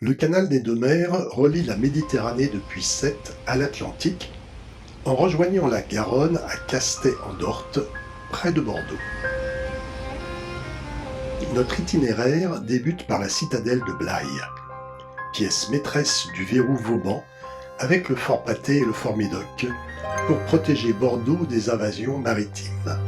Le canal des deux mers relie la Méditerranée depuis Sète à l'Atlantique en rejoignant la Garonne à Castet-en-Dorte, près de Bordeaux. Notre itinéraire débute par la citadelle de Blaye, pièce maîtresse du verrou Vauban avec le fort Patay et le fort Médoc pour protéger Bordeaux des invasions maritimes.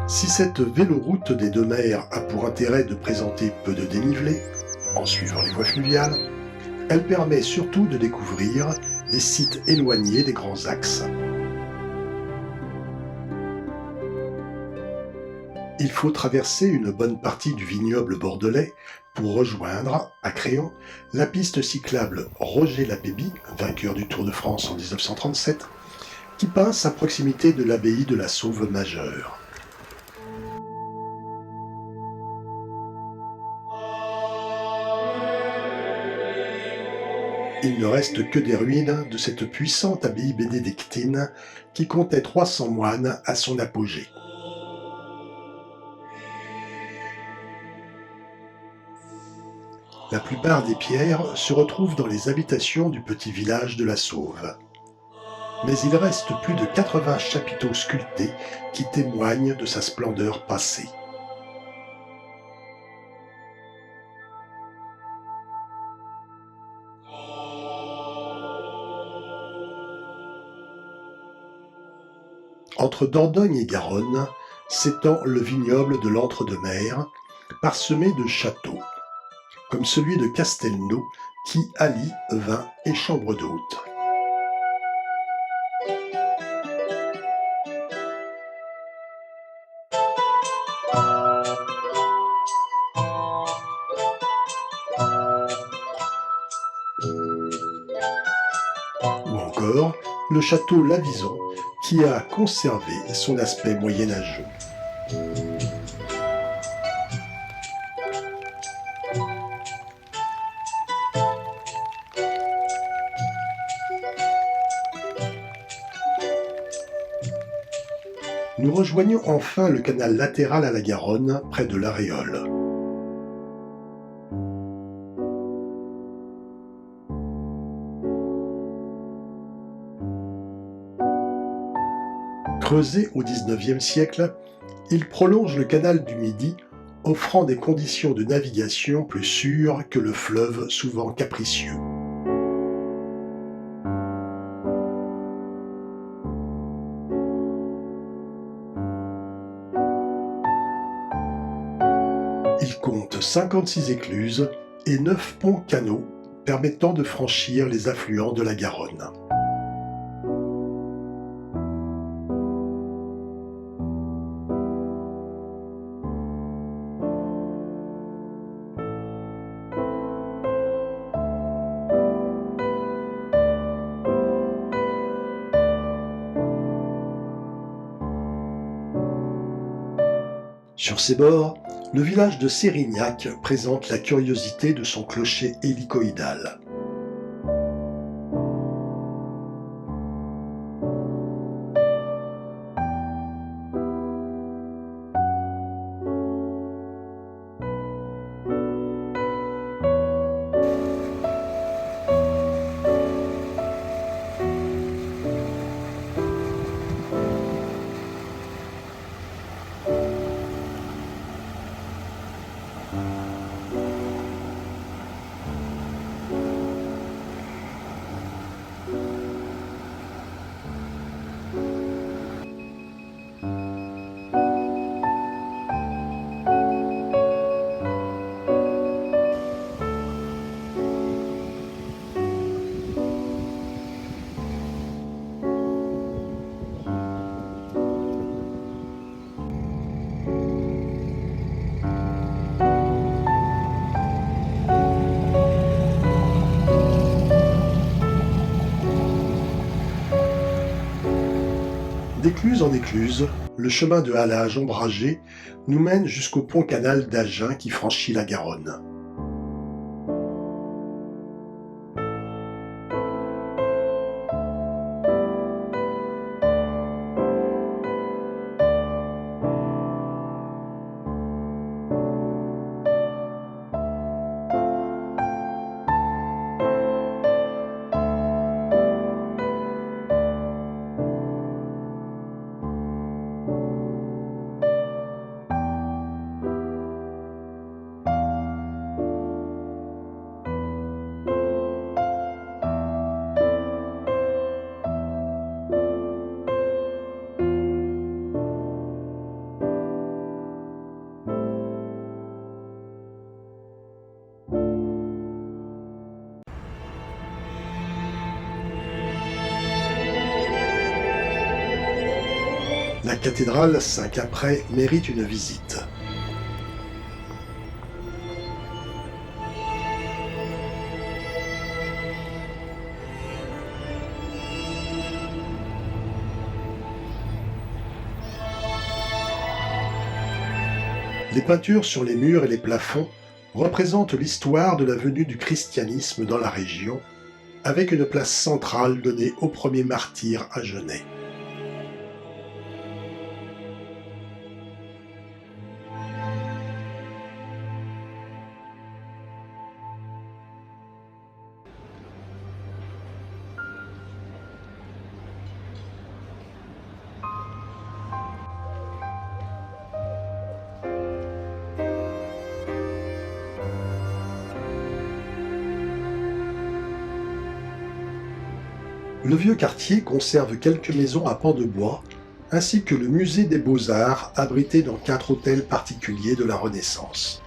Si cette véloroute des deux mers a pour intérêt de présenter peu de dénivelé, en suivant les voies fluviales, elle permet surtout de découvrir des sites éloignés des grands axes. Il faut traverser une bonne partie du vignoble bordelais pour rejoindre, à Créon, la piste cyclable Roger Lapébie, vainqueur du Tour de France en 1937, qui passe à proximité de l'abbaye de la Sauve-Majeure. Il ne reste que des ruines de cette puissante abbaye bénédictine qui comptait 300 moines à son apogée. La plupart des pierres se retrouvent dans les habitations du petit village de la Sauve. Mais il reste plus de 80 chapiteaux sculptés qui témoignent de sa splendeur passée. Entre Dordogne et Garonne s'étend le vignoble de l'Entre-deux-Mers, parsemé de châteaux, comme celui de Castelnau qui allie vin et chambre d'hôte. Ou encore le château Lavison qui a conservé son aspect moyenâgeux. Nous rejoignons enfin le canal latéral à la Garonne, près de l'Aréole. Creusé au XIXe siècle, il prolonge le canal du Midi, offrant des conditions de navigation plus sûres que le fleuve souvent capricieux. Il compte 56 écluses et 9 ponts-canaux permettant de franchir les affluents de la Garonne. Sur ses bords, le village de Sérignac présente la curiosité de son clocher hélicoïdal. D'écluse en écluse, le chemin de halage ombragé nous mène jusqu'au pont-canal d'Agen qui franchit la Garonne. La cathédrale Saint-Caprais mérite une visite. Les peintures sur les murs et les plafonds représentent l'histoire de la venue du christianisme dans la région, avec une place centrale donnée au premier martyr à Genève. Le vieux quartier conserve quelques maisons à pans de bois, ainsi que le musée des Beaux-Arts abrité dans 4 hôtels particuliers de la Renaissance.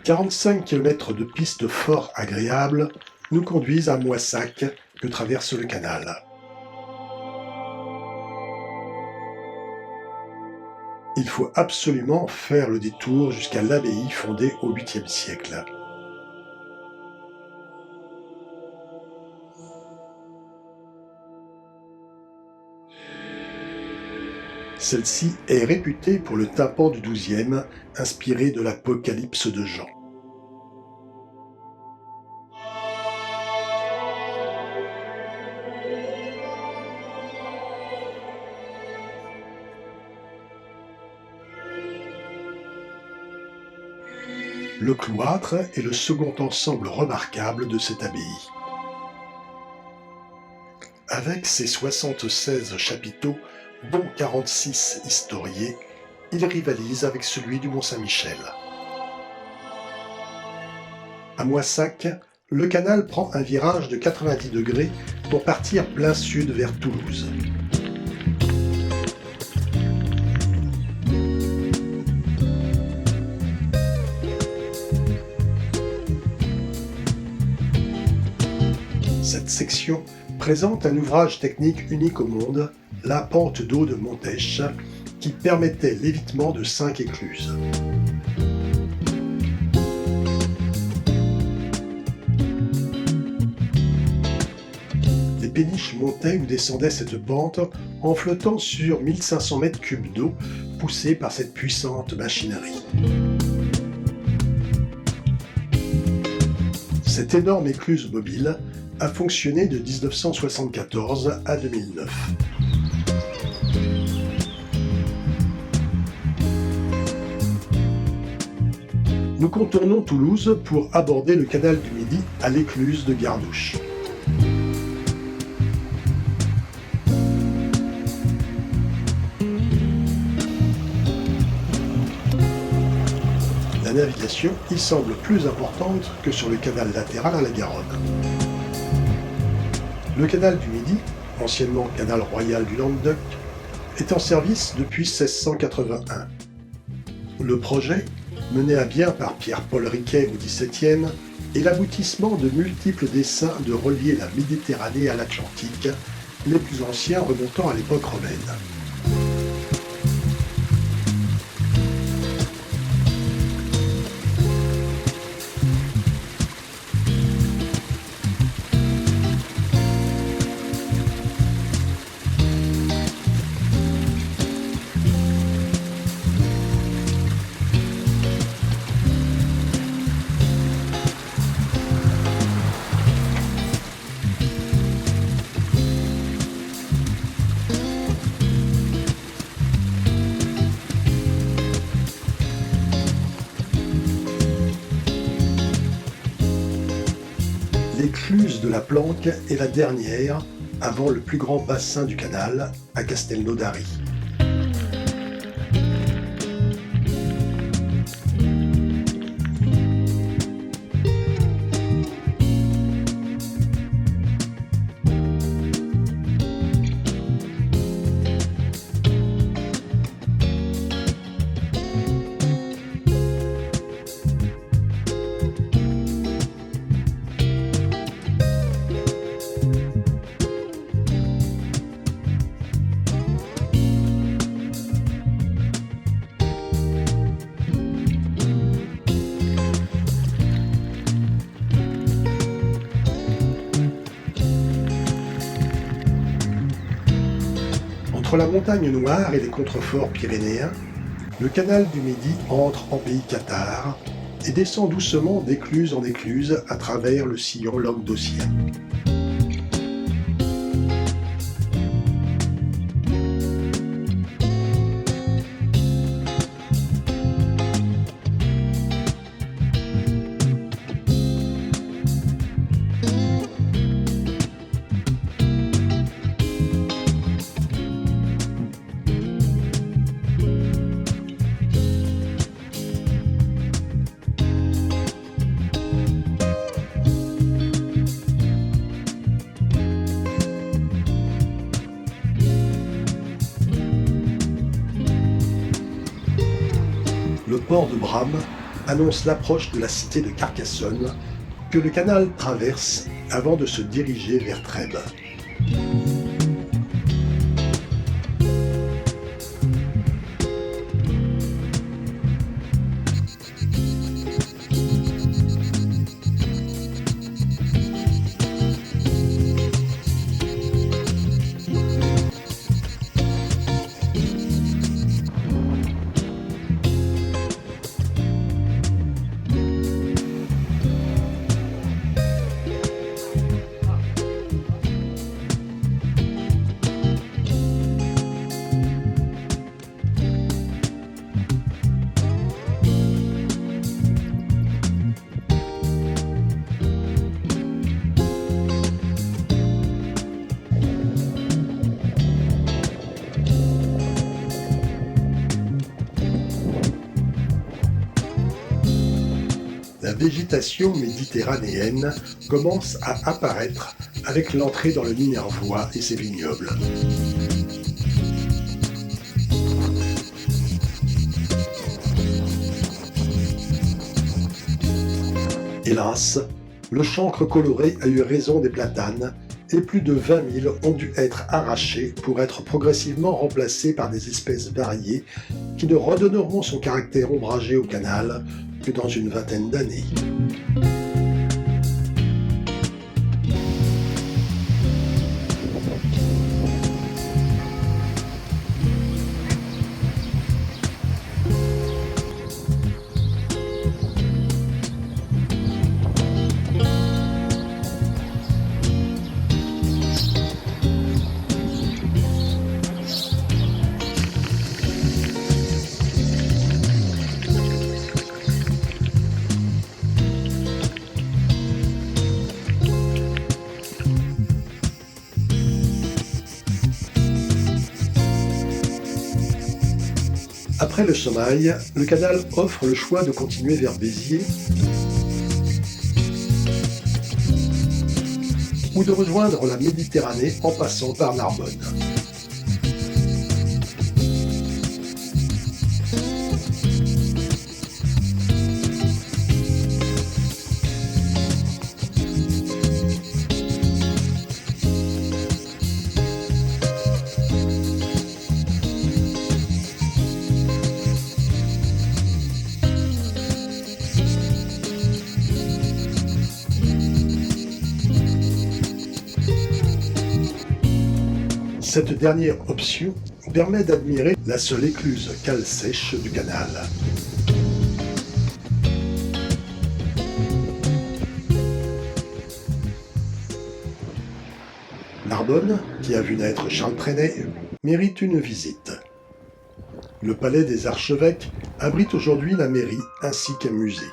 « 45 km de pistes fort agréables nous conduisent à Moissac, que traverse le canal. Il faut absolument faire le détour jusqu'à l'abbaye fondée au 8e siècle. Celle-ci est réputée pour le tympan du XIIe, inspiré de l'Apocalypse de Jean. Le cloître est le second ensemble remarquable de cette abbaye. Avec ses 76 chapiteaux, dont 46 historiés, il rivalise avec celui du Mont-Saint-Michel. À Moissac, le canal prend un virage de 90 degrés pour partir plein sud vers Toulouse. Cette section présente un ouvrage technique unique au monde, la pente d'eau de Montèche, qui permettait l'évitement de 5 écluses. Les péniches montaient ou descendaient cette pente en flottant sur 1500 mètres cubes d'eau poussée par cette puissante machinerie. Cette énorme écluse mobile a fonctionné de 1974 à 2009. Nous contournons Toulouse pour aborder le canal du Midi à l'écluse de Gardouch. La navigation y semble plus importante que sur le canal latéral à la Garonne. Le canal du Midi, anciennement canal royal du Languedoc, est en service depuis 1681. Le projet, mené à bien par Pierre-Paul Riquet au XVIIe, est l'aboutissement de multiples desseins de relier la Méditerranée à l'Atlantique, les plus anciens remontant à l'époque romaine. L'écluse de la Planque est la dernière, avant le plus grand bassin du canal, à Castelnaudary. Entre la montagne noire et les contreforts pyrénéens, le canal du Midi entre en pays cathare et descend doucement d'écluse en écluse à travers le sillon languedocien. Le port de Bram annonce l'approche de la cité de Carcassonne que le canal traverse avant de se diriger vers Trèbes. La végétation méditerranéenne commence à apparaître avec l'entrée dans le Minervois et ses vignobles. Hélas, le chancre coloré a eu raison des platanes et plus de 20 000 ont dû être arrachés pour être progressivement remplacés par des espèces variées qui ne redonneront son caractère ombragé au canal que dans une vingtaine d'années. Après le Somail, le canal offre le choix de continuer vers Béziers ou de rejoindre la Méditerranée en passant par Narbonne. Cette dernière option permet d'admirer la seule écluse cale sèche du canal. Narbonne, qui a vu naître Charles Trenet, mérite une visite. Le palais des archevêques abrite aujourd'hui la mairie ainsi qu'un musée.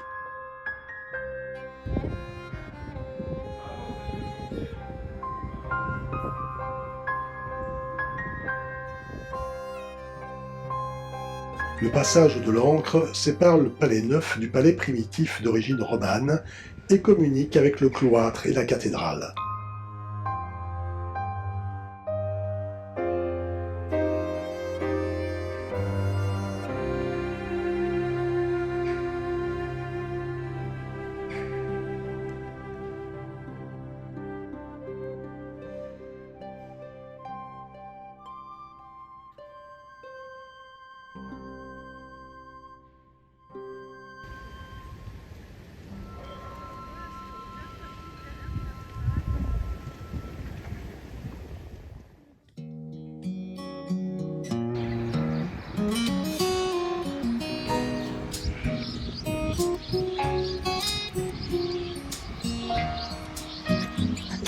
Le passage de l'Ancre sépare le palais neuf du palais primitif d'origine romane et communique avec le cloître et la cathédrale.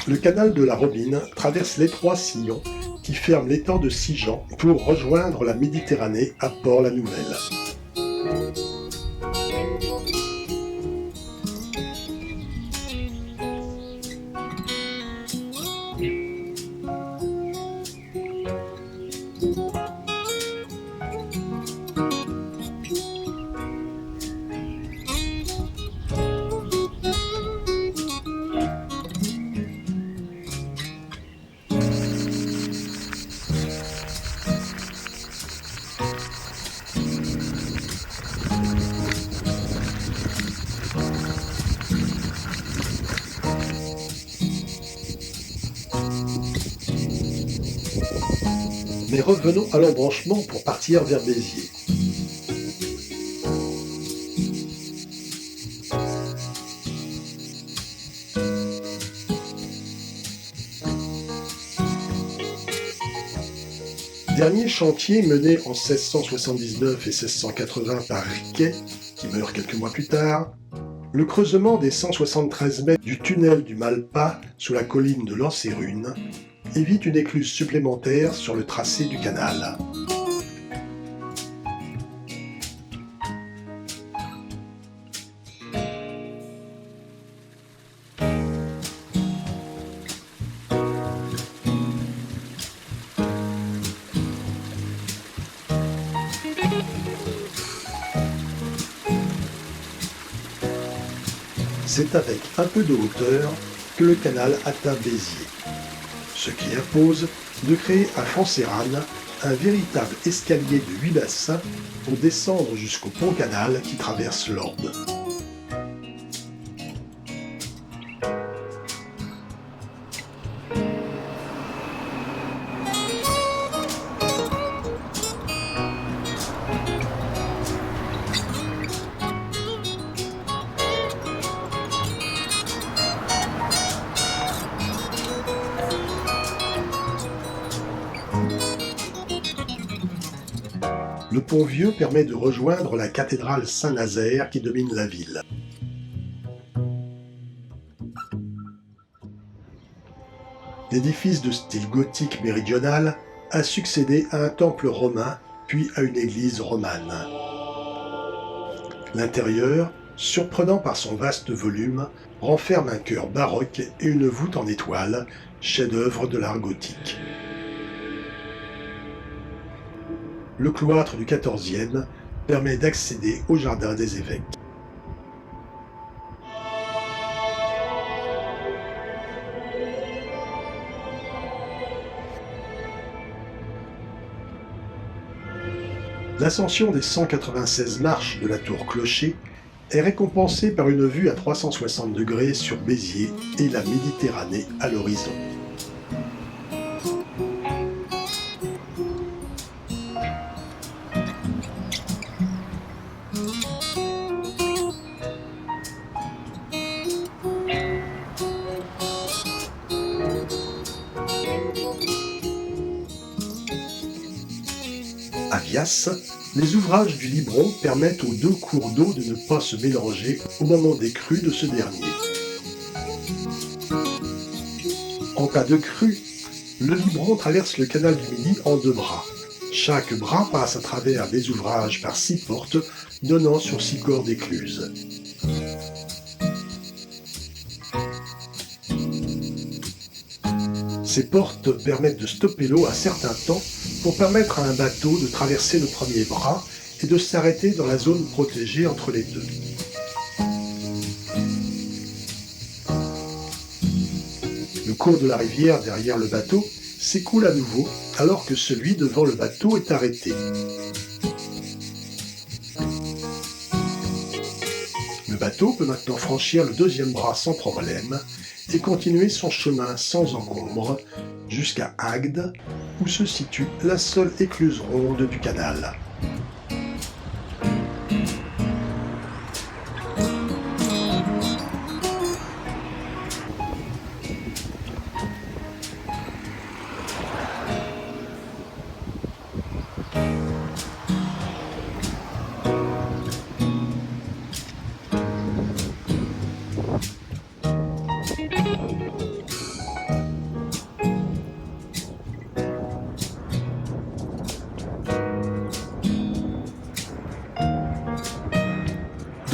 Le canal de la Robine traverse l'étroit sillon qui ferme l'étang de Sigean pour rejoindre la Méditerranée à Port-la-Nouvelle. Mais revenons à l'embranchement pour partir vers Béziers. Dernier chantier mené en 1679 et 1680 par Riquet, qui meurt quelques mois plus tard, le creusement des 173 mètres du tunnel du Malpas sous la colline de Lancérune évite une écluse supplémentaire sur le tracé du canal. C'est avec un peu de hauteur que le canal atteint Béziers, ce qui impose de créer à Foncérane un véritable escalier de 8 bassins pour descendre jusqu'au pont-canal qui traverse l'Orbe. Le pont Vieux permet de rejoindre la cathédrale Saint-Nazaire qui domine la ville. L'édifice de style gothique méridional a succédé à un temple romain puis à une église romane. L'intérieur, surprenant par son vaste volume, renferme un chœur baroque et une voûte en étoile, chef-d'œuvre de l'art gothique. Le cloître du XIVe permet d'accéder au jardin des évêques. L'ascension des 196 marches de la tour Clocher est récompensée par une vue à 360 degrés sur Béziers et la Méditerranée à l'horizon. À Vias, les ouvrages du Libron permettent aux deux cours d'eau de ne pas se mélanger au moment des crues de ce dernier. En cas de crue, le Libron traverse le canal du Midi en 2 bras. Chaque bras passe à travers des ouvrages par 6 portes, donnant sur 6 corps d'écluse. Ces portes permettent de stopper l'eau à certains temps pour permettre à un bateau de traverser le premier bras et de s'arrêter dans la zone protégée entre les deux. Le cours de la rivière derrière le bateau s'écoule à nouveau alors que celui devant le bateau est arrêté. Le bateau peut maintenant franchir le deuxième bras sans problème et continuer son chemin sans encombre jusqu'à Agde, où se situe la seule écluse ronde du canal.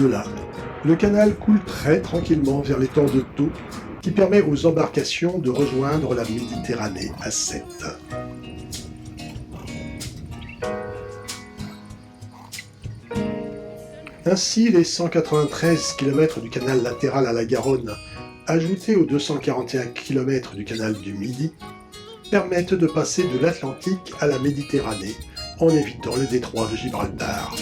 De là, le canal coule très tranquillement vers l'étang de Thau, qui permet aux embarcations de rejoindre la Méditerranée à Sète. Ainsi, les 193 km du canal latéral à la Garonne, ajoutés aux 241 km du canal du Midi, permettent de passer de l'Atlantique à la Méditerranée en évitant le détroit de Gibraltar.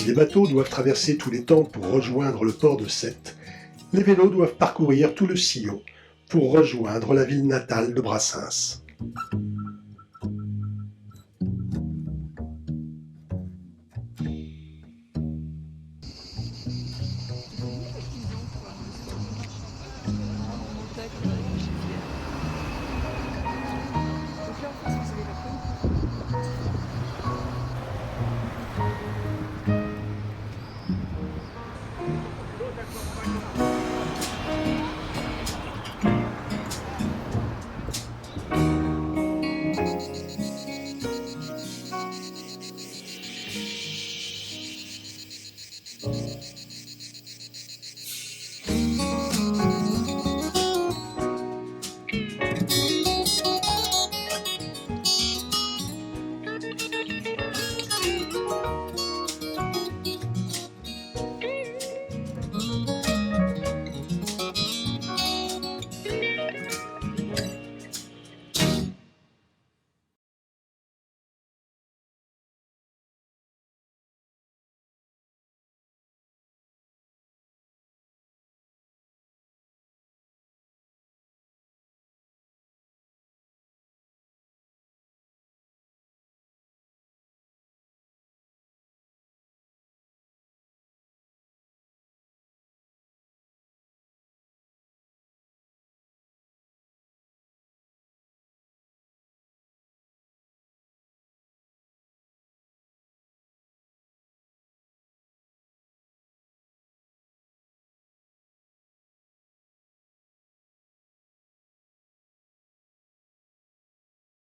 Si les bateaux doivent traverser tous les temps pour rejoindre le port de Sète, les vélos doivent parcourir tout le sillon pour rejoindre la ville natale de Brassens.